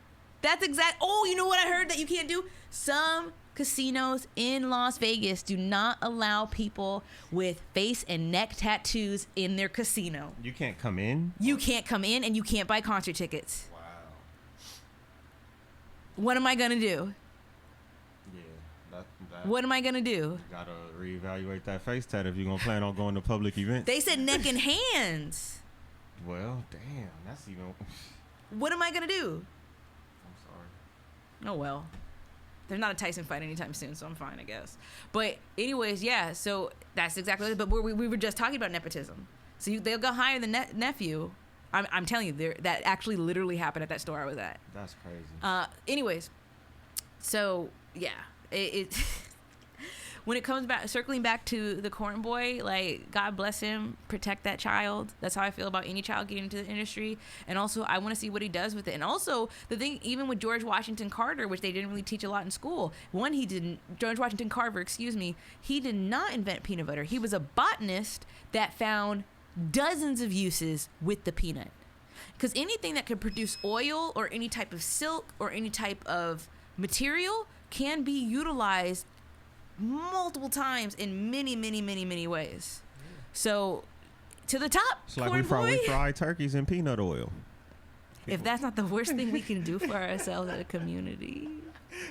That's exact. Oh, you know what I heard that you can't do? Some casinos in Las Vegas do not allow people with face and neck tattoos in their casino. You can't come in? You can't come in, and you can't buy concert tickets. Wow. What am I going to do? Yeah. What am I going to do? You got to reevaluate that face tat if you're going to plan on going to public events. They said neck and hands. Well, damn. That's even... What am I going to do? I'm sorry. Oh, well. There's not a Tyson fight anytime soon, so I'm fine, I guess. But anyways, yeah, so that's exactly it. But we were just talking about nepotism. So they'll go hire the nephew. I'm telling you, that actually literally happened at that store I was at. That's crazy. Anyways, so, yeah. It when it comes back, circling back to the corn boy, like, God bless him, protect that child. That's how I feel about any child getting into the industry. And also, I want to see what he does with it. And also, the thing, even with George Washington Carver, which they didn't really teach a lot in school, George Washington Carver, he did not invent peanut butter. He was a botanist that found dozens of uses with the peanut. Because anything that could produce oil or any type of silk or any type of material can be utilized multiple times in many, many, many, many ways. So, to the top, it's like corn boy. we fry turkeys in peanut oil. If that's not the worst thing we can do for ourselves as a community.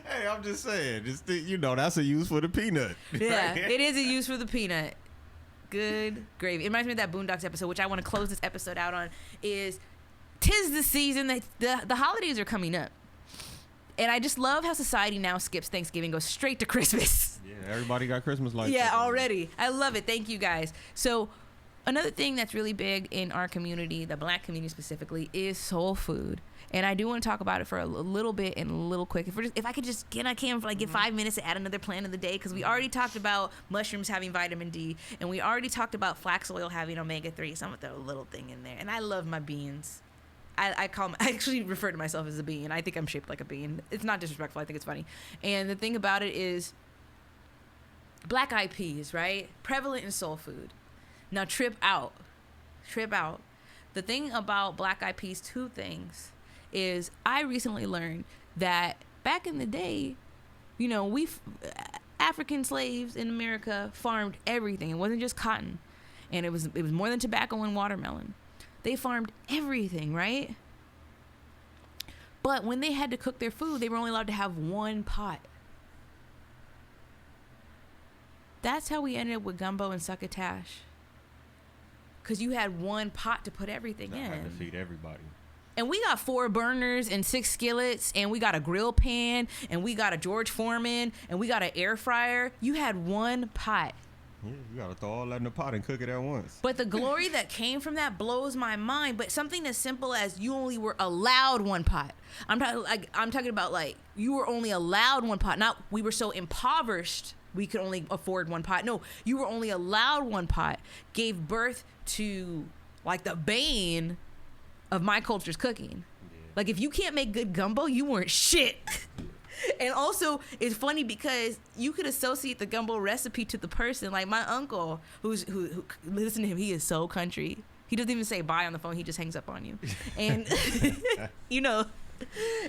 Hey, I'm just saying. That's a use for the peanut. Yeah, it is a use for the peanut. Good gravy. It reminds me of that Boondocks episode, which I want to close this episode out on, is 'tis the season that the holidays are coming up. And I just love how society now skips Thanksgiving, goes straight to Christmas. Yeah, everybody got Christmas lights. Yeah, already. I love it. Thank you, guys. So another thing that's really big in our community, the Black community specifically, is soul food. And I do want to talk about it for a little bit and a little quick. If I could just get 5 minutes to add another plant of the day, because we already talked about mushrooms having vitamin D, and we already talked about flax oil having omega-3. So I'm going to throw a little thing in there. And I love my beans. I actually refer to myself as a bean. I think I'm shaped like a bean. It's not disrespectful. I think it's funny. And the thing about it is black eyed peas, right? Prevalent in soul food. Now trip out. The thing about black eyed peas, two things, is I recently learned that back in the day, African slaves in America farmed everything. It wasn't just cotton. And it was more than tobacco and watermelon. They farmed everything, right? But when they had to cook their food, they were only allowed to have one pot. That's how we ended up with gumbo and succotash. Because you had one pot to put everything in. Had to feed everybody. And we got 4 burners and 6 skillets, and we got a grill pan, and we got a George Foreman, and we got an air fryer. You had one pot. Yeah, you gotta throw all that in the pot and cook it at once. But the glory that came from that blows my mind. But something as simple as you only were allowed one pot. I'm talking about like you were only allowed one pot. Not we were so impoverished we could only afford one pot. No, you were only allowed one pot. Gave birth to like the bane of my culture's cooking. Yeah. Like if you can't make good gumbo, you weren't shit. And also, it's funny because you could associate the gumbo recipe to the person. Like my uncle, who listen to him, he is so country. He doesn't even say bye on the phone. He just hangs up on you. And,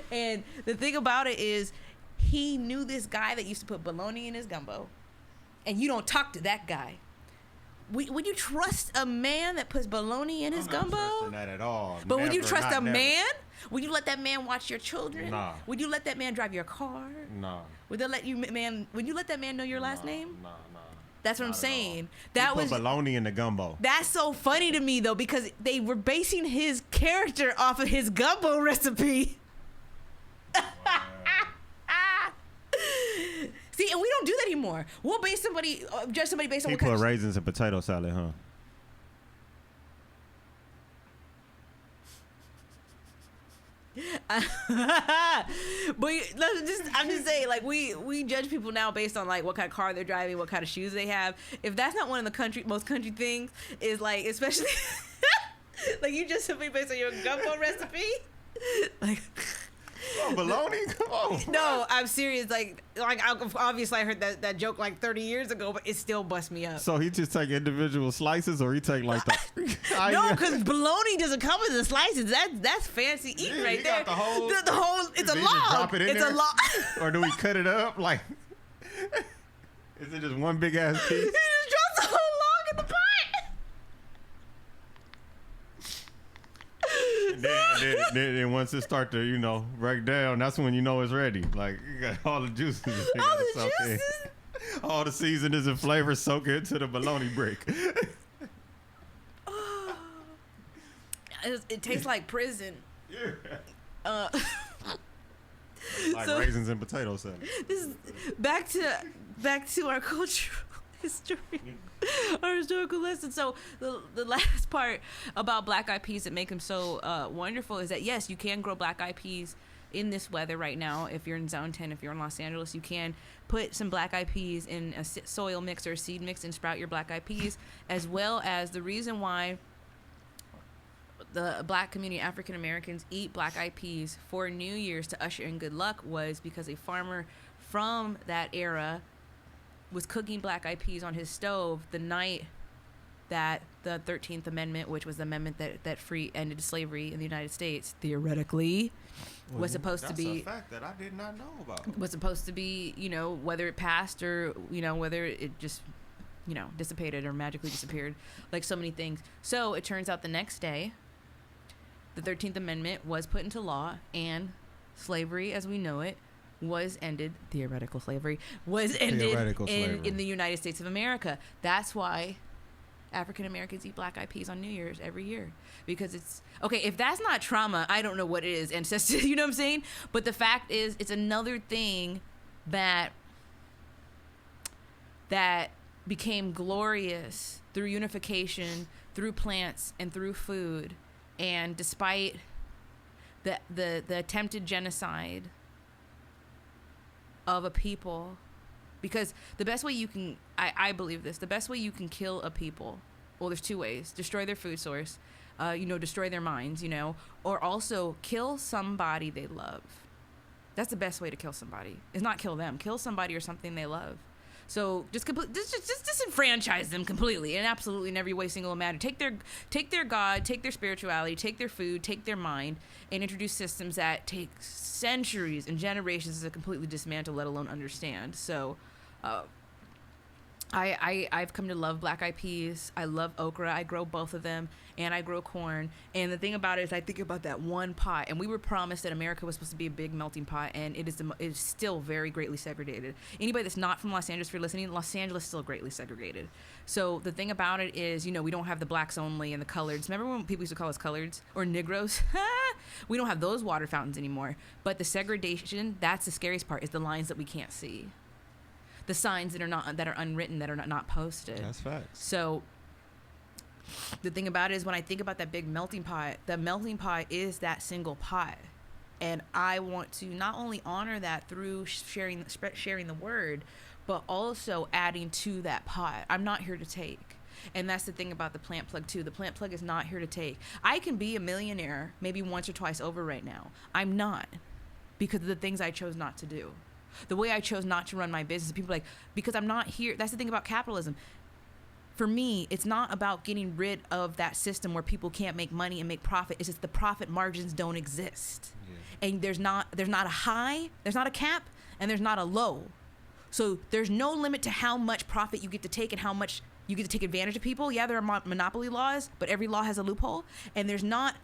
and the thing about it is he knew this guy that used to put bologna in his gumbo. And you don't talk to that guy. Would you trust a man that puts bologna in his gumbo? I'm not trusting that at all. But would you trust a man? Would you let that man watch your children? Nah. Would you let that man drive your car? Nah. Would you let that man know your last name? Nah. That's what I'm saying. Put bologna in the gumbo. That's so funny to me though, because they were basing his character off of his gumbo recipe. Wow. See, and we don't do that anymore. We'll judge somebody based on what kind of raisins and potato salad, huh? But I'm just saying, like we judge people now based on like what kind of car they're driving, what kind of shoes they have. If that's not one of the most country things, is like especially like you judge somebody based on your gumbo recipe, like Oh, baloney? Come on. No, I'm serious. Obviously I heard that joke like 30 years ago, but it still busts me up. So he just take individual slices, or he take like the? No, because bologna doesn't come in the slices. That's fancy eating right there. Got the whole. The whole. It's a Did he just log. drop it in It's there? a log. Or do we cut it up? Like, is it just one big ass piece? He just drops the whole log in the pot. Then once it start to break down, that's when you know it's ready. Like you got all the juices. All the juices. All the seasonings and flavors soak into the bologna brick. It tastes like prison. Yeah. Like So- raisins and potato salad. This is back to our cultural history, our historical lesson. So the last part about black eyed peas that make them so wonderful is that yes, you can grow black eyed peas in this weather right now. If you're in Zone 10, if you're in Los Angeles, you can put some black eyed peas in a soil mix or a seed mix and sprout your black eyed peas, as well as the reason why the black community, African Americans, eat black eyed peas for New Year's to usher in good luck was because a farmer from that era was cooking black eyed peas on his stove the night that the 13th Amendment, which was the amendment that ended slavery in the United States, theoretically, was supposed to be. That's a fact that I did not know about. Was supposed to be, whether it passed or, whether it just, dissipated or magically disappeared, like so many things. So it turns out the next day, the 13th Amendment was put into law, and slavery as we know it was ended. Theoretical slavery was ended in the United States of America. That's why African Americans eat black eyed peas on New Year's every year, because it's okay. If that's not trauma, I don't know what it is. Ancestors, you know what I'm saying? But the fact is, it's another thing that became glorious through unification, through plants, and through food. And despite the attempted genocide of a people, because the best way you can, I believe this, the best way you can kill a people, well, there's two ways: destroy their food source, destroy their minds, or also kill somebody they love. That's the best way to kill somebody. Is not kill them, kill somebody or something they love. So just disenfranchise them completely and absolutely in every way, single matter. Take their God, take their spirituality, take their food, take their mind, and introduce systems that take centuries and generations to completely dismantle, let alone understand. So, I've come to love black eyed peas. I love okra. I grow both of them, and I grow corn. And the thing about it is, I think about that one pot, and we were promised that America was supposed to be a big melting pot, and it is still very greatly segregated. Anybody that's not from Los Angeles, if you're listening, Los Angeles is still greatly segregated. So the thing about it is, we don't have the blacks only and the coloreds. Remember when people used to call us coloreds or Negroes? We don't have those water fountains anymore. But the segregation, that's the scariest part, is the lines that we can't see. The signs that are unwritten, that are not posted. That's facts. So the thing about it is, when I think about that big melting pot, the melting pot is that single pot, and I want to not only honor that through sharing the word, but also adding to that pot. I'm not here to take. And that's the thing about the plant plug too. The plant plug is not here to take. I can be a millionaire maybe once or twice over right now. I'm not, because of the things I chose not to do. The way I chose not to run my business, people are like, because I'm not here. That's the thing about capitalism. For me, it's not about getting rid of that system where people can't make money and make profit. It's just the profit margins don't exist. Yeah. And there's not a high, there's not a cap, and there's not a low. So there's no limit to how much profit you get to take and how much you get to take advantage of people. Yeah, there are monopoly laws, but every law has a loophole. And there's not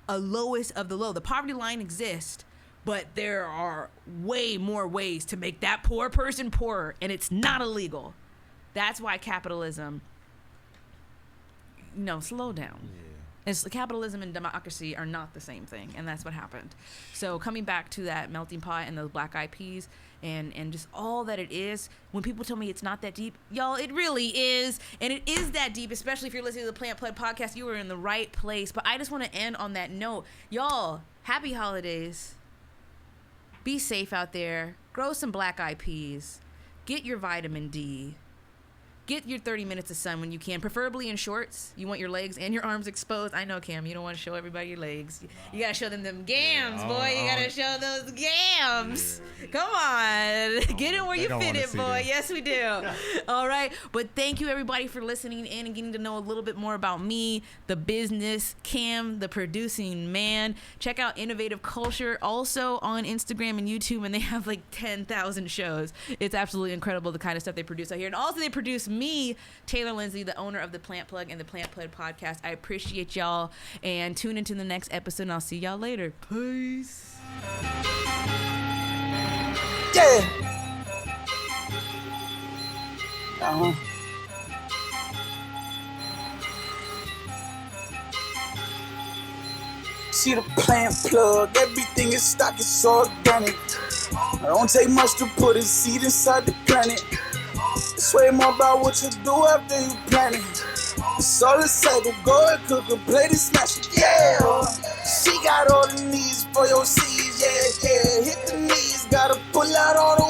a lowest of the low. The poverty line exists, but there are way more ways to make that poor person poorer, and it's not illegal. That's why capitalism, slow down. Yeah. Capitalism and democracy are not the same thing, and that's what happened. So coming back to that melting pot and those black eyed peas and just all that it is, when people tell me it's not that deep, y'all, it really is. And it is that deep, especially if you're listening to the Plant Plug podcast. You are in the right place. But I just want to end on that note. Y'all, happy holidays. Be safe out there. Grow some black eyed peas. Get your vitamin D. get your 30 minutes of sun when you can, preferably in shorts. You want your legs and your arms exposed. I know, Cam, you don't want to show everybody your legs. You got to show them gams, boy. You got to show those gams. Yeah. Come on. Get it where you fit it, boy. That. Yes, we do. All right. But thank you, everybody, for listening in and getting to know a little bit more about me, the business, Cam, the producing man. Check out Innovative Culture also on Instagram and YouTube, and they have like 10,000 shows. It's absolutely incredible the kind of stuff they produce out here. And also they produce me, Taylor Lindsay, the owner of the Plant Plug and the Plant Plug podcast. I appreciate y'all, and tune into the next episode, and I'll see y'all later. Peace. Yeah. See the Plant Plug, everything is stock, it's organic. I don't take much to put a seed inside the planet. It's way more about what you do after you plant it. It's all a cycle, go and cook a plate and smash it, yeah. She got all the needs for your seeds, yeah, yeah. Hit the knees, gotta pull out all the